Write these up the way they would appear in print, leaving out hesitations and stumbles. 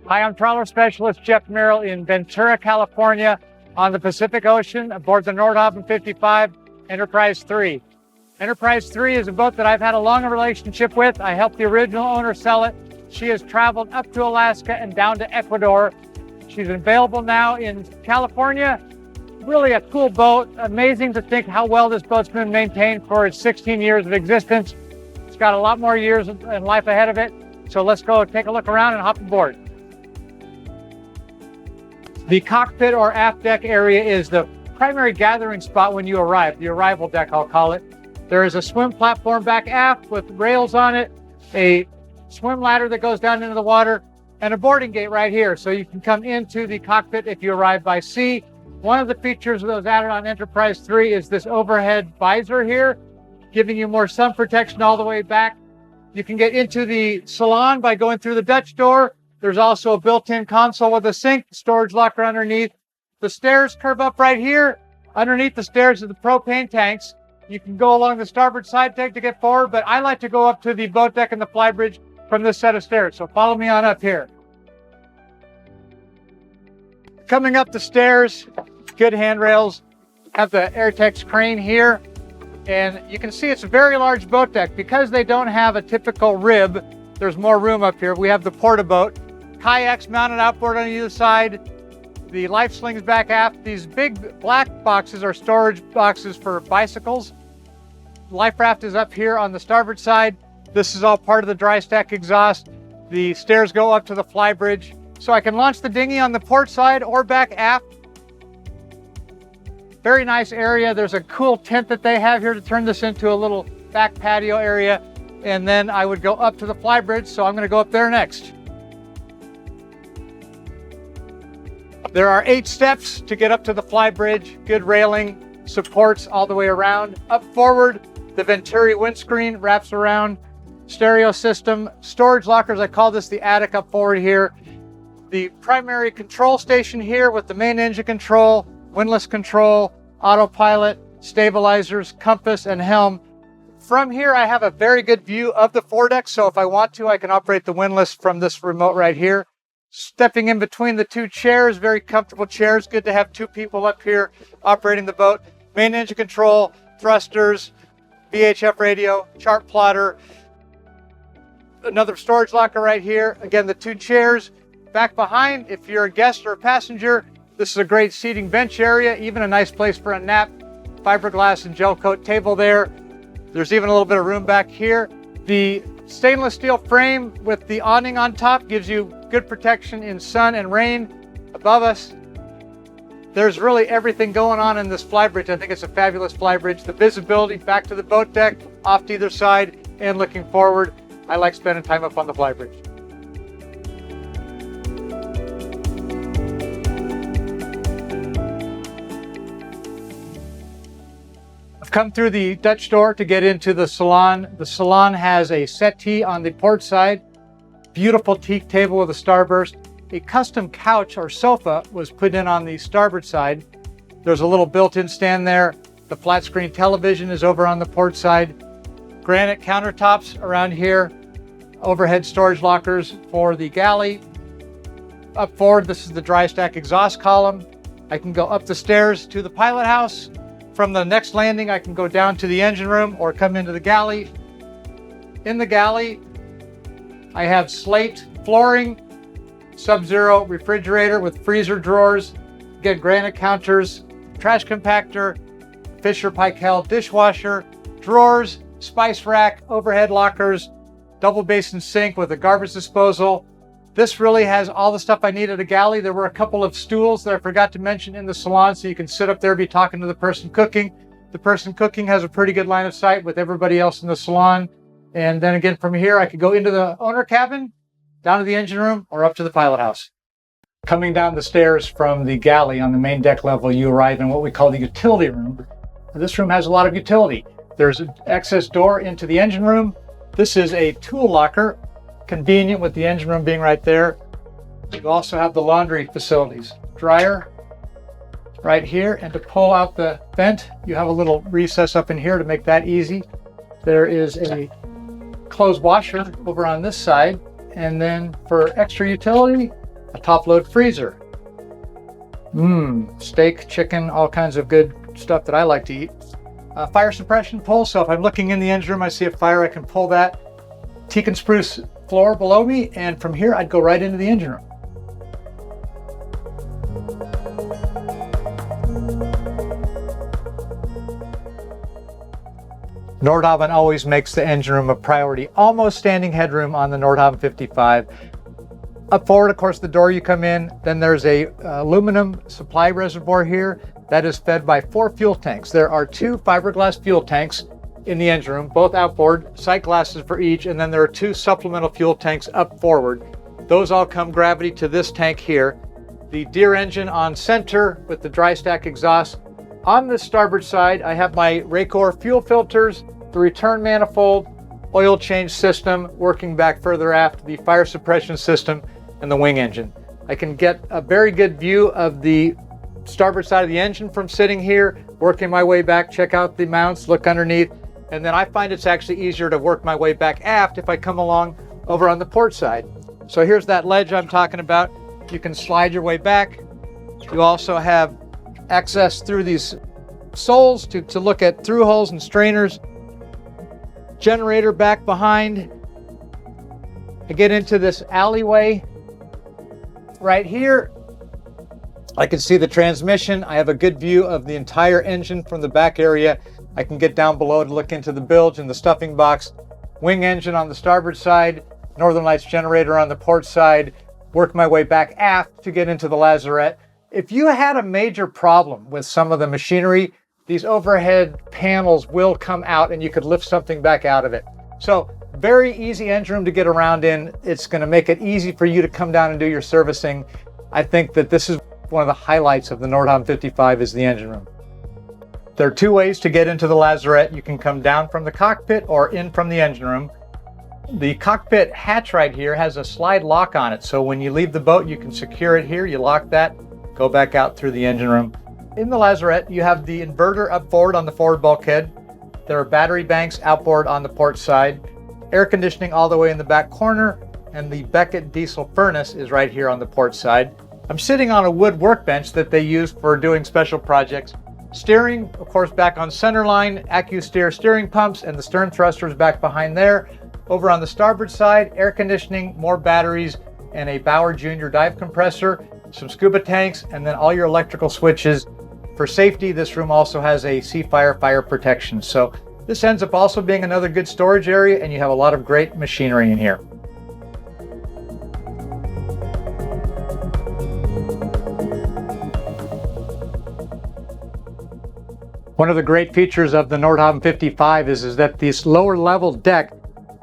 Hi, I'm Trawler Specialist Jeff Merrill in Ventura, California on the Pacific Ocean aboard the Nordhavn 55 Enterprise 3. Enterprise 3 is a boat that I've had a long relationship with. I helped the original owner sell it. She has traveled up to Alaska and down to Ecuador. She's available now in California. Really a cool boat. Amazing to think how well this boat's been maintained for its 16 years of existence. It's got a lot more years in life ahead of it. So let's go take a look around and hop aboard. The cockpit or aft deck area is the primary gathering spot when you arrive, the arrival deck I'll call it. There is a swim platform back aft with rails on it, a swim ladder that goes down into the water, and a boarding gate right here so you can come into the cockpit if you arrive by sea. One of the features that was added on Enterprise 3 is this overhead visor here, giving you more sun protection all the way back. You can get into the Salon by going through the Dutch door. There's also a built-in console with a sink, storage locker underneath. The stairs curve up right here. Underneath the stairs are the propane tanks. You can go along the starboard side deck to get forward, but I like to go up to the boat deck and the flybridge from this set of stairs. So follow me on up here. Coming up the stairs, good handrails, have the Airtex crane here. And you can see it's a very large boat deck. Because they don't have a typical rib, there's more room up here. We have the porta boat, kayaks mounted outboard on either side, the life slings back aft. These big black boxes are storage boxes for bicycles. Life raft is up here on the starboard side. This is all part of the dry stack exhaust. The stairs go up to the flybridge. So I can launch the dinghy on the port side or back aft. Very nice area. There's a cool tent that they have here to turn this into a little back patio area. And then I would go up to the flybridge, so I'm going to go up there next. There are 8 steps to get up to the flybridge. Good railing, supports all the way around. Up forward, the Venturi windscreen wraps around. Stereo system, storage lockers. I call this the attic up forward here. The primary control station here with the main engine control, windlass control, autopilot, stabilizers, compass, and helm. From here, I have a very good view of the foredeck, so if I want to, I can operate the windlass from this remote right here. Stepping in between the 2 chairs, very comfortable chairs. Good to have 2 people up here operating the boat. Main engine control, thrusters, VHF radio, chart plotter. Another storage locker right here. Again, the 2 chairs. Back behind, if you're a guest or a passenger, this is a great seating bench area, even a nice place for a nap. Fiberglass and gel coat table there. There's even a little bit of room back here. The stainless steel frame with the awning on top gives you good protection in sun and rain. Above us, there's really everything going on in this flybridge. I think it's a fabulous flybridge. The visibility back to the boat deck, off to either side, and looking forward. I like spending time up on the flybridge. Come through the Dutch door to get into the Salon. The Salon has a settee on the port side, beautiful teak table with a starburst. A custom couch or sofa was put in on the starboard side. There's a little built-in stand there. The flat screen television is over on the port side. Granite countertops around here. Overhead storage lockers for the galley. Up forward, this is the dry stack exhaust column. I can go up the stairs to the pilot house. From the next landing, I can go down to the engine room or come into the galley. In the galley, I have slate flooring, sub-zero refrigerator with freezer drawers, again, granite counters, trash compactor, Fisher Paykel dishwasher, drawers, spice rack, overhead lockers, double basin sink with a garbage disposal. This really has all the stuff I need at a galley. There were a couple of stools that I forgot to mention in the Salon, so you can sit up there, be talking to the person cooking. The person cooking has a pretty good line of sight with everybody else in the Salon. And then again, from here, I could go into the owner cabin, down to the engine room, or up to the pilot house. Coming down the stairs from the galley on the main deck level, you arrive in what we call the utility room. This room has a lot of utility. There's an access door into the engine room. This is a tool locker. Convenient with the engine room being right there. You also have the laundry facilities. Dryer right here, and to pull out the vent, you have a little recess up in here to make that easy. There is a clothes washer over on this side, and then for extra utility, a top load freezer. Steak, chicken, all kinds of good stuff that I like to eat. Fire suppression pole, so if I'm looking in the engine room, I see a fire, I can pull that. Teak and spruce floor below me, and from here I'd go right into the engine room. Nordhavn always makes the engine room a priority. Almost standing headroom on the Nordhavn 55. Up forward, of course, the door you come in, then there's a aluminum supply reservoir here that is fed by 4 fuel tanks. There are 2 fiberglass fuel tanks in the engine room, both outboard, sight glasses for each, and then there are 2 supplemental fuel tanks up forward. Those all come gravity to this tank here. The Deere engine on center with the dry stack exhaust. On the starboard side, I have my Racor fuel filters, the return manifold, oil change system, working back further aft, the fire suppression system, and the wing engine. I can get a very good view of the starboard side of the engine from sitting here, working my way back, check out the mounts, look underneath, and then I find it's actually easier to work my way back aft if I come along over on the port side. So here's that ledge I'm talking about. You can slide your way back. You also have access through these soles to look at through holes and strainers. Generator back behind. I get into this alleyway right here. I can see the transmission. I have a good view of the entire engine from the back area. I can get down below to look into the bilge and the stuffing box. Wing engine on the starboard side, Northern Lights generator on the port side. Work my way back aft to get into the lazarette. If you had a major problem with some of the machinery, these overhead panels will come out and you could lift something back out of it. So very easy engine room to get around in. It's going to make it easy for you to come down and do your servicing. I think that this is one of the highlights of the Nordhavn 55 is the engine room. There are 2 ways to get into the lazarette. You can come down from the cockpit or in from the engine room. The cockpit hatch right here has a slide lock on it. So when you leave the boat, you can secure it here. You lock that, go back out through the engine room. In the lazarette, you have the inverter up forward on the forward bulkhead. There are battery banks outboard on the port side. Air conditioning all the way in the back corner. And the Beckett diesel furnace is right here on the port side. I'm sitting on a wood workbench that they use for doing special projects. Steering, of course, back on centerline, AccuSteer steering pumps, and the stern thrusters back behind there. Over on the starboard side, air conditioning, more batteries, and a Bauer Junior dive compressor, some scuba tanks, and then all your electrical switches. For safety, this room also has a C-Fire fire protection. So this ends up also being another good storage area, and you have a lot of great machinery in here. One of the great features of the Nordhavn 55 is that this lower level deck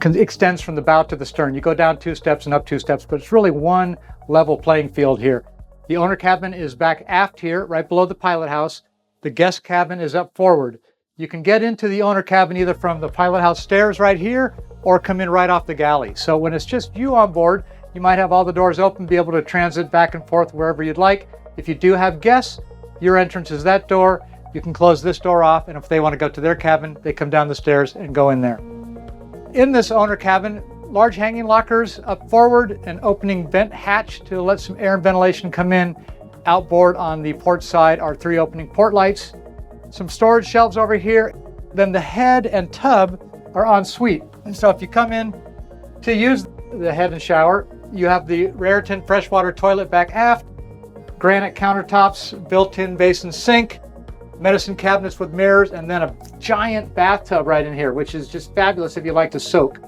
extends from the bow to the stern. You go down 2 steps and up 2 steps, but it's really one level playing field here. The owner cabin is back aft here, right below the pilot house. The guest cabin is up forward. You can get into the owner cabin either from the pilot house stairs right here or come in right off the galley. So when it's just you on board, you might have all the doors open, be able to transit back and forth wherever you'd like. If you do have guests, your entrance is that door. You can close this door off, and if they want to go to their cabin, they come down the stairs and go in there. In this owner cabin, large hanging lockers up forward, an opening vent hatch to let some air and ventilation come in. Outboard on the port side are 3 opening port lights. Some storage shelves over here. Then the head and tub are en suite. And so if you come in to use the head and shower, you have the Raritan freshwater toilet back aft, granite countertops, built-in basin sink, medicine cabinets with mirrors, and then a giant bathtub right in here, which is just fabulous if you like to soak.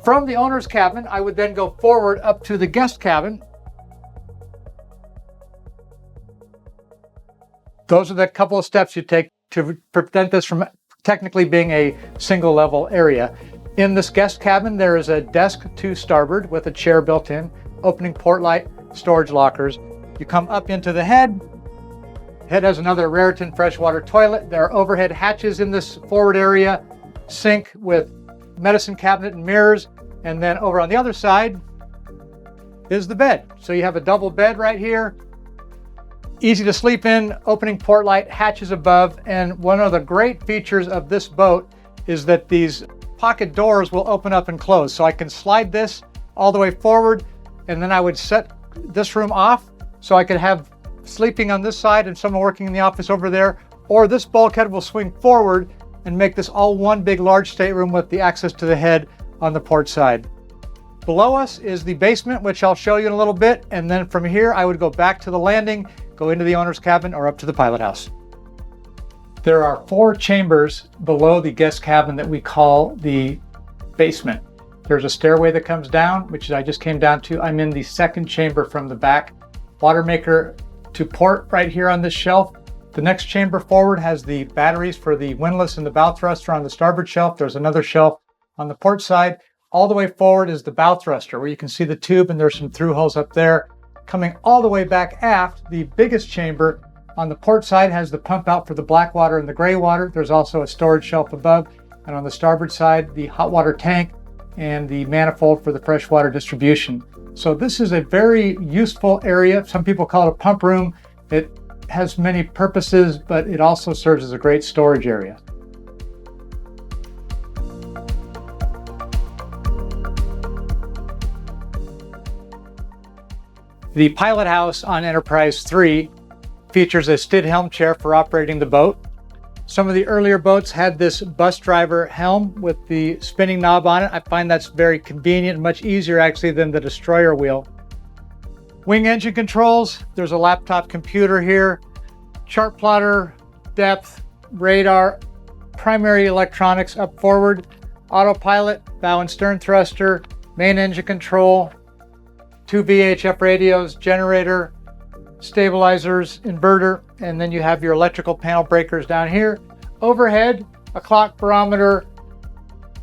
From the owner's cabin, I would then go forward up to the guest cabin. Those are the couple of steps you take to prevent this from technically being a single level area. In this guest cabin, there is a desk to starboard with a chair built in, opening port light, storage lockers. You come up into the head. Head has another Raritan freshwater toilet. There are overhead hatches in this forward area, sink with medicine cabinet and mirrors, and then over on the other side is the bed. So you have a double bed right here. Easy to sleep in, opening port light, hatches above, and one of the great features of this boat is that these pocket doors will open up and close. So I can slide this all the way forward, and then I would set this room off so I could have sleeping on this side and someone working in the office over there, or this bulkhead will swing forward and make this all one big large stateroom with the access to the head on the port side. Below us is the basement, which I'll show you in a little bit, and then from here I would go back to the landing, go into the owner's cabin or up to the pilot house. There are 4 chambers below the guest cabin that we call the basement. There's a stairway that comes down, which I just came down to. I'm in the 2nd chamber from the back. Water maker to port right here on this shelf. The next chamber forward has the batteries for the windlass and the bow thruster on the starboard shelf. There's another shelf on the port side. All the way forward is the bow thruster, where you can see the tube and there's some through holes up there. Coming all the way back aft, the biggest chamber on the port side has the pump out for the black water and the gray water. There's also a storage shelf above. And on the starboard side, the hot water tank and the manifold for the freshwater distribution. So this is a very useful area. Some people call it a pump room. It has many purposes, but it also serves as a great storage area. The pilot house on Enterprise 3 features a Stid helm chair for operating the boat. Some of the earlier boats had this bus driver helm with the spinning knob on it. I find that's very convenient, much easier actually than the destroyer wheel. Wing engine controls, there's a laptop computer here, chart plotter, depth, radar, primary electronics up forward, autopilot, bow and stern thruster, main engine control, 2 VHF radios, generator, stabilizers, inverter, and then you have your electrical panel breakers down here. Overhead, a clock, barometer,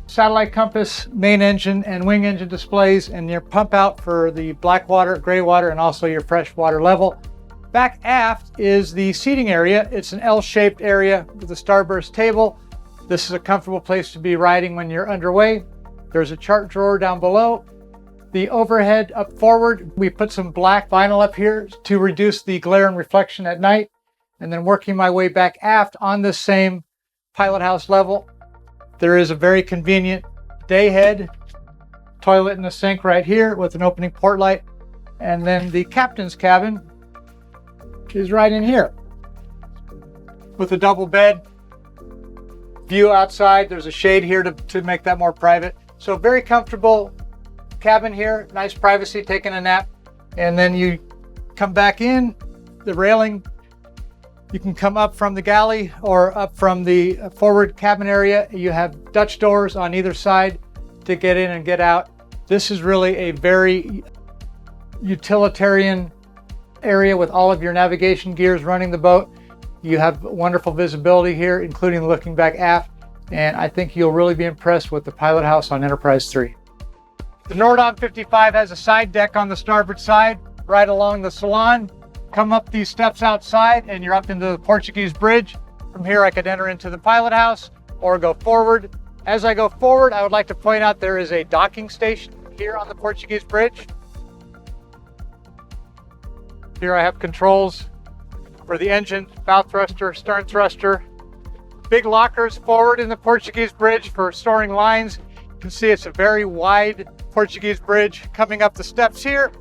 satellite compass, main engine and wing engine displays, and your pump out for the black water, gray water, and also your fresh water level. Back aft is the seating area. It's an L-shaped area with a starburst table. This is a comfortable place to be riding when you're underway. There's a chart drawer down below. The overhead up forward, we put some black vinyl up here to reduce the glare and reflection at night. And then working my way back aft on this same pilot house level, there is a very convenient day head, toilet and a sink right here with an opening port light. And then the captain's cabin is right in here with a double bed. View outside, there's a shade here to make that more private. So very comfortable cabin here, nice privacy, taking a nap. And then you come back in, the railing, you can come up from the galley or up from the forward cabin area. You have Dutch doors on either side to get in and get out. This is really a very utilitarian area with all of your navigation gears running the boat. You have wonderful visibility here, including looking back aft. And I think you'll really be impressed with the pilot house on Enterprise 3. The Nordhavn 55 has a side deck on the starboard side, right along the Salon. Come up these steps outside and you're up into the Portuguese bridge. From here I could enter into the pilot house or go forward. As I go forward, I would like to point out there is a docking station here on the Portuguese bridge. Here I have controls for the engine, bow thruster, stern thruster. Big lockers forward in the Portuguese bridge for storing lines. You can see it's a very wide Portuguese bridge. Coming up the steps here,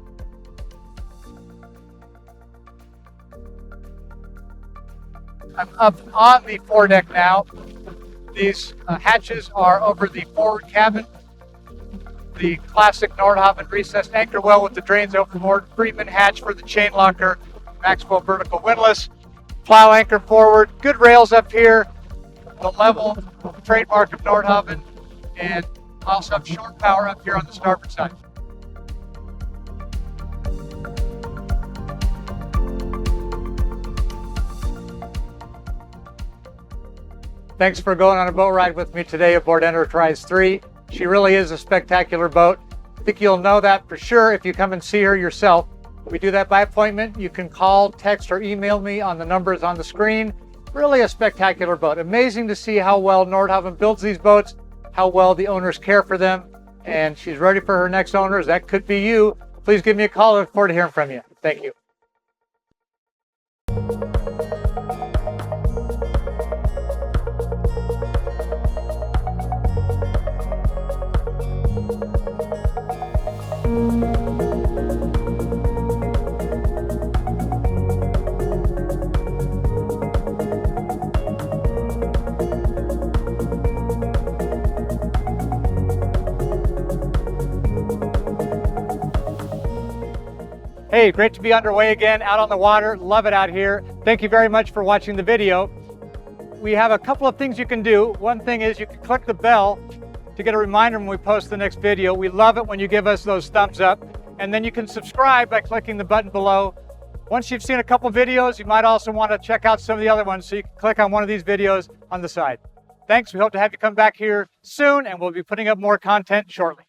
I'm up on the foredeck now. These hatches are over the forward cabin. The classic Nordhavn recessed anchor well with the drains overboard, Freeman hatch for the chain locker, Maxwell vertical windlass, plow anchor forward, good rails up here, the level trademark of Nordhavn, and also have shore power up here on the starboard side. Thanks for going on a boat ride with me today aboard Enterprise 3. She really is a spectacular boat. I think you'll know that for sure if you come and see her yourself. We do that by appointment. You can call, text, or email me on the numbers on the screen. Really a spectacular boat. Amazing to see how well Nordhavn builds these boats, how well the owners care for them, and she's ready for her next owners. That could be you. Please give me a call. I look forward to hearing from you. Thank you. Hey, great to be underway again, out on the water. Love it out here. Thank you very much for watching the video. We have a couple of things you can do. One thing is you can click the bell to get a reminder when we post the next video. We love it when you give us those thumbs up. And then you can subscribe by clicking the button below. Once you've seen a couple videos, you might also want to check out some of the other ones, so you can click on one of these videos on the side. Thanks. We hope to have you come back here soon, and we'll be putting up more content shortly.